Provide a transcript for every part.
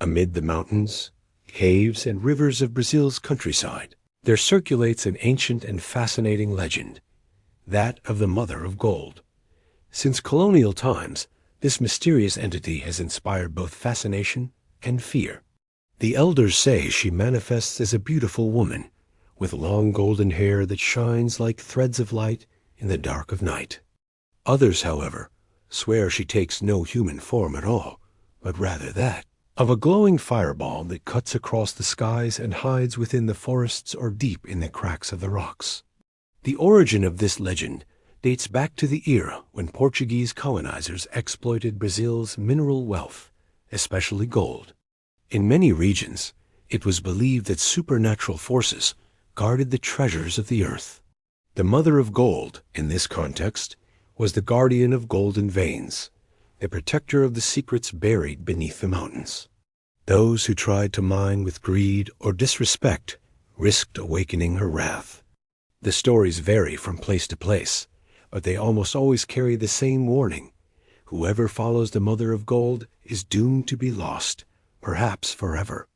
Amid the mountains, caves, and rivers of Brazil's countryside, there circulates an ancient and fascinating legend, that of the Mother of Gold. Since colonial times, this mysterious entity has inspired both fascination and fear. The elders say she manifests as a beautiful woman, with long golden hair that shines like threads of light in the dark of night. Others, however, swear she takes no human form at all, but rather that of a glowing fireball that cuts across the skies and hides within the forests or deep in the cracks of the rocks. The origin of this legend dates back to the era when Portuguese colonizers exploited Brazil's mineral wealth, especially gold. In many regions, it was believed that supernatural forces guarded the treasures of the earth. The Mother of Gold, in this context, was the guardian of golden veins, the protector of the secrets buried beneath the mountains. Those who tried to mine with greed or disrespect risked awakening her wrath. The stories vary from place to place, but they almost always carry the same warning. Whoever follows the Mother of Gold is doomed to be lost, perhaps forever.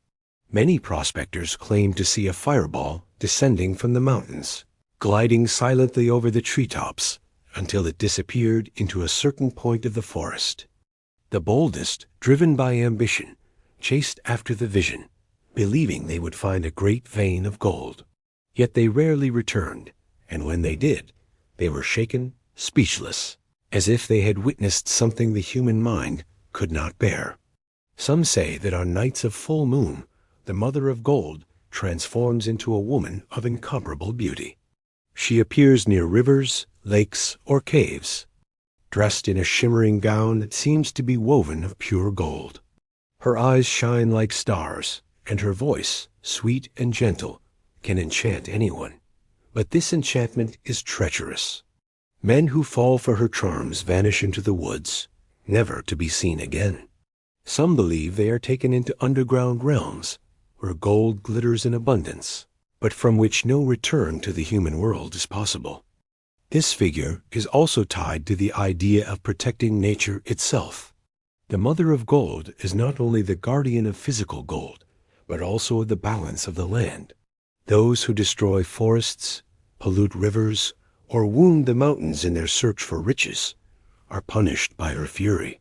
Many prospectors claim to see a fireball descending from the mountains, gliding silently over the treetops until it disappeared into a certain point of the forest. The boldest, driven by ambition, chased after the vision, believing they would find a great vein of gold. Yet they rarely returned, and when they did, they were shaken, speechless, as if they had witnessed something the human mind could not bear. Some say that on nights of full moon, the Mother of Gold transforms into a woman of incomparable beauty. She appears near rivers, lakes, or caves, dressed in a shimmering gown that seems to be woven of pure gold. Her eyes shine like stars, and her voice, sweet and gentle, can enchant anyone. But this enchantment is treacherous. Men who fall for her charms vanish into the woods, never to be seen again. Some believe they are taken into underground realms, where gold glitters in abundance, but from which no return to the human world is possible. This figure is also tied to the idea of protecting nature itself. The Mother of Gold is not only the guardian of physical gold, but also of the balance of the land. Those who destroy forests, pollute rivers, or wound the mountains in their search for riches are punished by her fury.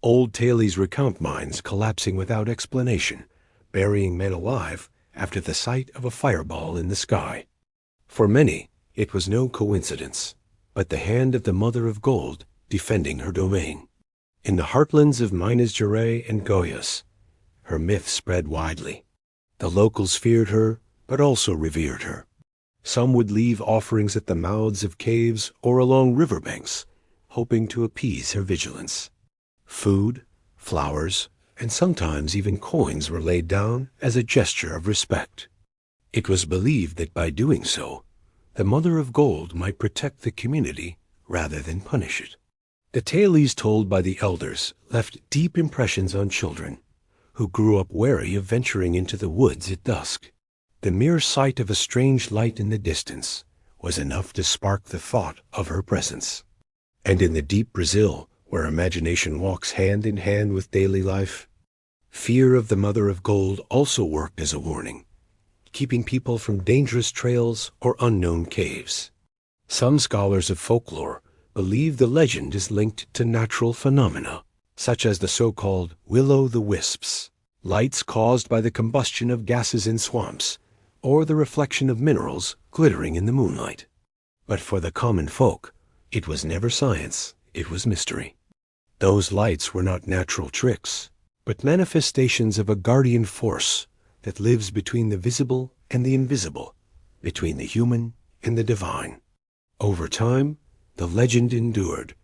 Old tales recount mines collapsing without explanation, burying men alive after the sight of a fireball in the sky. For many, it was no coincidence, but the hand of the Mother of Gold defending her domain. In the heartlands of Minas Gerais and Goiás, her myth spread widely. The locals feared her, but also revered her. Some would leave offerings at the mouths of caves or along riverbanks, hoping to appease her vigilance. Food, flowers, and sometimes even coins were laid down as a gesture of respect. It was believed that by doing so, the Mother of Gold might protect the community rather than punish it. The tales told by the elders left deep impressions on children, who grew up wary of venturing into the woods at dusk. The mere sight of a strange light in the distance was enough to spark the thought of her presence. And in the deep Brazil, where imagination walks hand in hand with daily life, fear of the Mother of Gold also worked as a warning, keeping people from dangerous trails or unknown caves. Some scholars of folklore believe the legend is linked to natural phenomena, such as the so-called will-o'-the-wisps, lights caused by the combustion of gases in swamps, or the reflection of minerals glittering in the moonlight. But for the common folk, it was never science, it was mystery. Those lights were not natural tricks, but manifestations of a guardian force that lives between the visible and the invisible, between the human and the divine. Over time, the legend endured,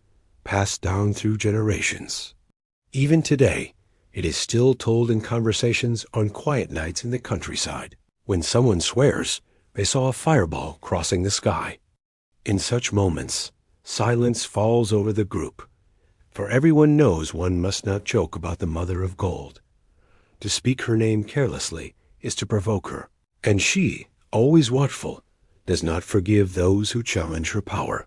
passed down through generations. Even today, it is still told in conversations on quiet nights in the countryside, when someone swears they saw a fireball crossing the sky. In such moments, silence falls over the group, for everyone knows one must not joke about the Mother of Gold. To speak her name carelessly is to provoke her, and she, always watchful, does not forgive those who challenge her power.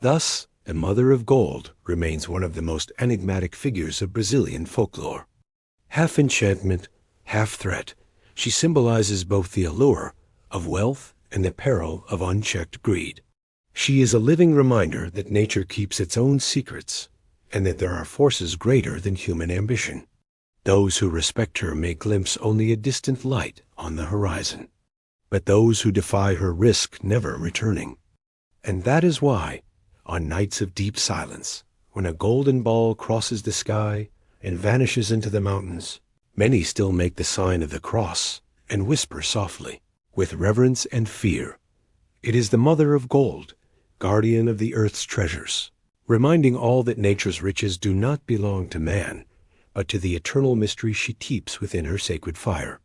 Thus, the Mother of Gold remains one of the most enigmatic figures of Brazilian folklore. Half enchantment, half threat, she symbolizes both the allure of wealth and the peril of unchecked greed. She is a living reminder that nature keeps its own secrets and that there are forces greater than human ambition. Those who respect her may glimpse only a distant light on the horizon, but those who defy her risk never returning. And that is why, on nights of deep silence, when a golden ball crosses the sky and vanishes into the mountains, many still make the sign of the cross and whisper softly, with reverence and fear, "It is the mother of gold, guardian of the earth's treasures," reminding all that nature's riches do not belong to man, but to the eternal mystery she keeps within her sacred fire.